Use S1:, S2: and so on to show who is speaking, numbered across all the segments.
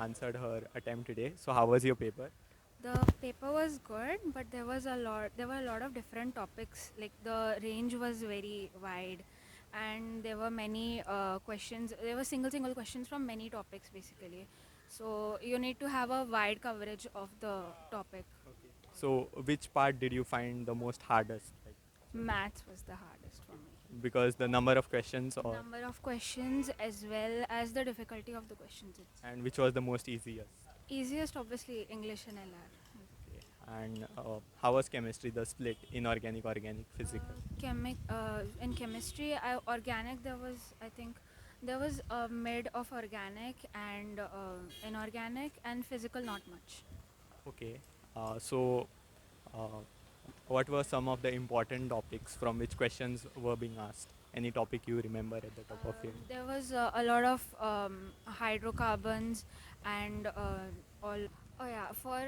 S1: answered her attempt today. So how was your paper?
S2: The paper was good, but there were a lot of different topics. Like the range was very wide, and there were many questions. There were single questions from many topics basically. So you need to have a wide coverage of the topic.
S1: Okay. So which part did you find the most hardest? Like,
S2: Maths was the hardest for me.
S1: because the number of questions, or
S2: Number of questions as well as the difficulty of the questions. It's
S1: and which was the most easiest?
S2: easiest, obviously, English and LR.
S1: Okay. And how was chemistry? The split inorganic, organic, physical.
S2: In chemistry, organic, there was, I think, there was a mid of organic and inorganic, and physical not much.
S1: Okay. So uh, what were some of the important topics from which questions were being asked? Any topic you remember at the top of your?
S2: There was a lot of hydrocarbons and all. Oh yeah, for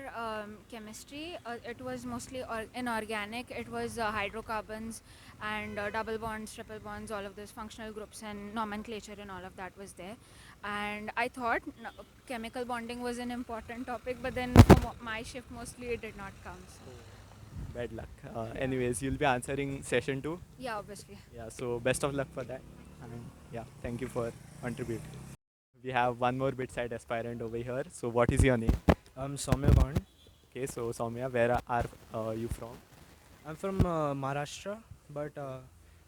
S2: chemistry, it was mostly inorganic. It was hydrocarbons and double bonds, triple bonds, all of those functional groups and nomenclature and all of that was there. And I thought chemical bonding was an important topic, but then for my shift, mostly it did not come. So.
S1: Bad luck. Anyways, you'll be answering session 2.
S2: Yeah, obviously.
S1: Yeah, so best of luck for that. And yeah, thank you for contributing. We have one more bit side aspirant over here. So what is your name?
S3: I'm Soumya Bhan.
S1: Okay, so Soumya, where are you from?
S3: I'm from Maharashtra, but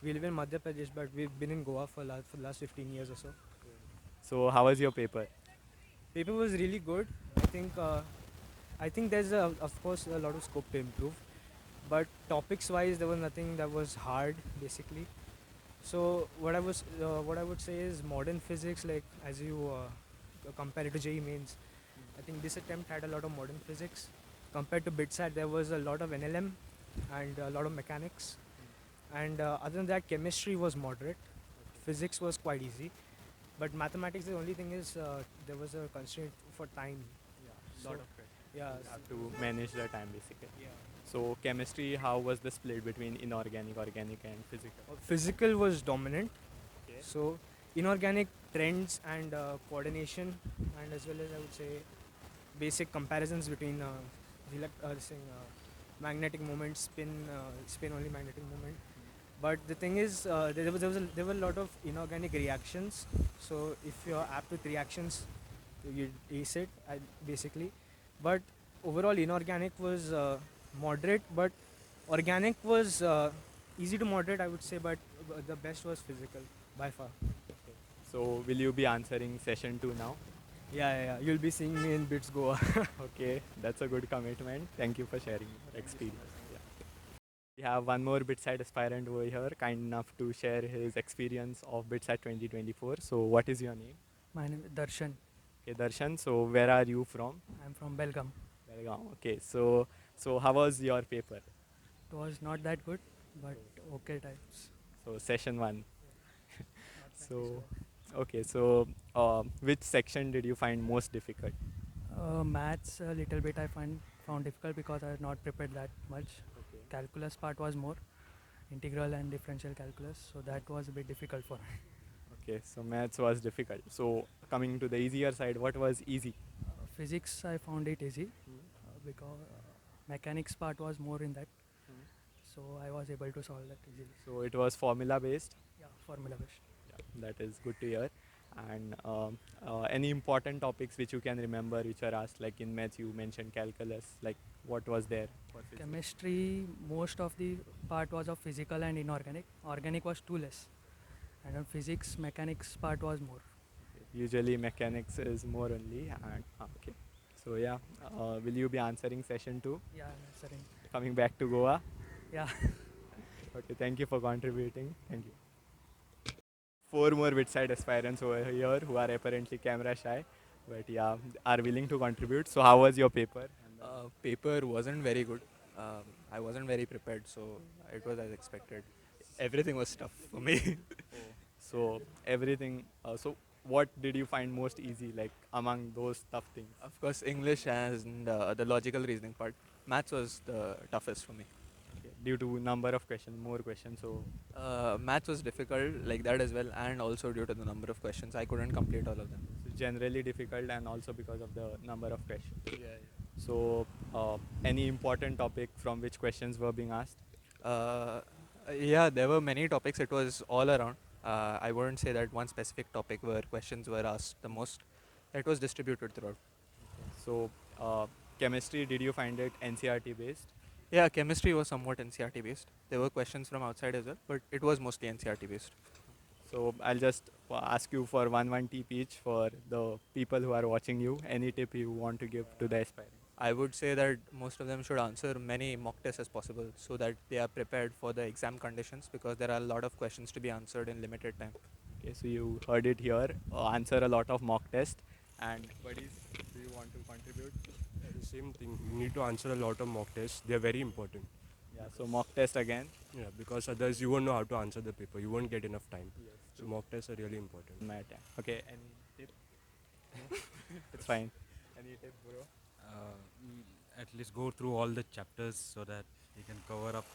S3: we live in Madhya Pradesh, but we've been in Goa for the last 15 years or so.
S1: So how was your paper?
S3: Paper was really good. I think there's of course a lot of scope to improve, but topics wise there was nothing that was hard basically. So what I would say is modern physics, like as you compare it to JEE mains, I think this attempt had a lot of modern physics. Compared to BITSAT, there was a lot of NLM and a lot of mechanics. And other than that, chemistry was moderate. Physics was quite easy. But mathematics, the only thing is there was a constraint for time.
S1: Yeah,
S3: So,
S1: lot of questions.
S3: yeah.
S1: You have to manage the time basically.
S3: Yeah.
S1: So chemistry, how was the split between inorganic, organic, and physical?
S3: Physical was dominant.
S1: Okay.
S3: So inorganic trends and coordination, and as well as I would say basic comparisons between magnetic moment, spin only magnetic moment. But the thing is, there were a lot of inorganic reactions. So if you're apt with reactions, you ace it basically. But overall, inorganic was moderate, but organic was easy to moderate, I would say. But the best was physical by far.
S1: Okay. So will you be answering session 2 now?
S3: Yeah. You'll be seeing me in Bits Goa.
S1: Okay, that's a good commitment. Thank you for sharing your experience. Yeah. We have one more BitSide aspirant over here, kind enough to share his experience of BitSide 2024. So, what is your name?
S4: My name is Darshan.
S1: Okay, Darshan. So, where are you from?
S4: I'm from Belgaum.
S1: Belgaum. Okay. So how was your paper?
S4: It was not that good, but okay types.
S1: So, session 1. So, okay. So, which section did you find most difficult?
S4: Maths a little bit I found difficult because I had not prepared that much.
S1: Okay.
S4: Calculus part was more integral and differential calculus, so that was a bit difficult for me.
S1: Okay. So, maths was difficult. So, coming to the easier side, what was easy?
S4: Physics I found it easy because mechanics part was more in that, so I was able to solve that easily.
S1: So, it was formula based.
S4: Yeah, formula based.
S1: Yeah, that is good to hear. And any important topics which you can remember which are asked, like in maths you mentioned calculus, like what was there for physics?
S4: Chemistry, most of the part was of physical and inorganic. Organic was too less, and on physics, mechanics part was more.
S1: Usually mechanics is more only. And okay, so yeah, will you be answering session 2?
S4: Yeah, sorry.
S1: Coming back to Goa.
S4: Yeah.
S1: Okay, thank you for contributing. Thank you. 4 more Witside aspirants over here who are apparently camera shy, but yeah, are willing to contribute. So how was your paper?
S5: Paper wasn't very good. I wasn't very prepared, so it was as expected. Everything was tough for me.
S1: So everything. So what did you find most easy, like among those tough things?
S5: Of course, English and the logical reasoning part. Maths was the toughest for me.
S1: Okay. Due to number of questions, more questions. So
S5: Maths was difficult like that as well, and also due to the number of questions, I couldn't complete all of them.
S1: So generally difficult and also because of the number of questions.
S5: Yeah.
S1: So, any important topic from which questions were being asked?
S5: Yeah, there were many topics. It was all around. I wouldn't say that one specific topic where questions were asked the most. It was distributed throughout.
S1: So, chemistry, did you find it NCRT based?
S5: Yeah, chemistry was somewhat NCRT based. There were questions from outside as well, but it was mostly NCRT based.
S1: So, I'll just ask you for one tip each for the people who are watching you. Any tip you want to give to the aspirants?
S5: I would say that most of them should answer many mock tests as possible so that they are prepared for the exam conditions, because there are a lot of questions to be answered in limited time.
S1: Okay, so you heard it here. Answer a lot of mock tests. And buddies, do you want to contribute?
S6: The same thing. You need to answer a lot of mock tests. They are very important.
S1: Yeah, so mock test again.
S6: Yeah, because otherwise you won't know how to answer the paper. You won't get enough time.
S1: Yes.
S6: So mock tests are really important.
S1: My time. Okay, any tip? No? It's fine. Any tip, bro?
S7: At least go through all the chapters so that you can cover up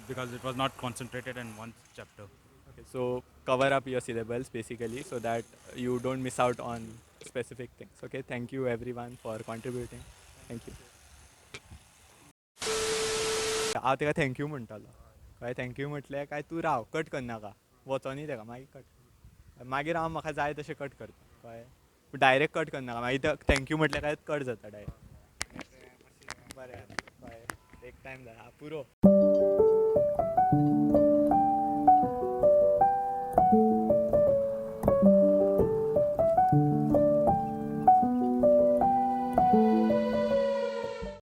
S7: because it was not concentrated in one chapter.
S1: Okay, so cover up your syllables basically so that you don't miss out on specific things. Okay, thank you everyone for contributing. Thank you. हांव तेका thank you म्हणटालो कळ्ळें thank you म्हटलें काय तूं Rao cut करनाका वचो न्ही तेका मागीर कट मागीर हांव म्हाका जाय तशें कट करता कळ्ळें डायरेक्ट कट करनाका मागीर थँक्यू म्हटलें काय कट जाता डायरेक्ट बरें कळ्ळें एक टायम जाय पुरो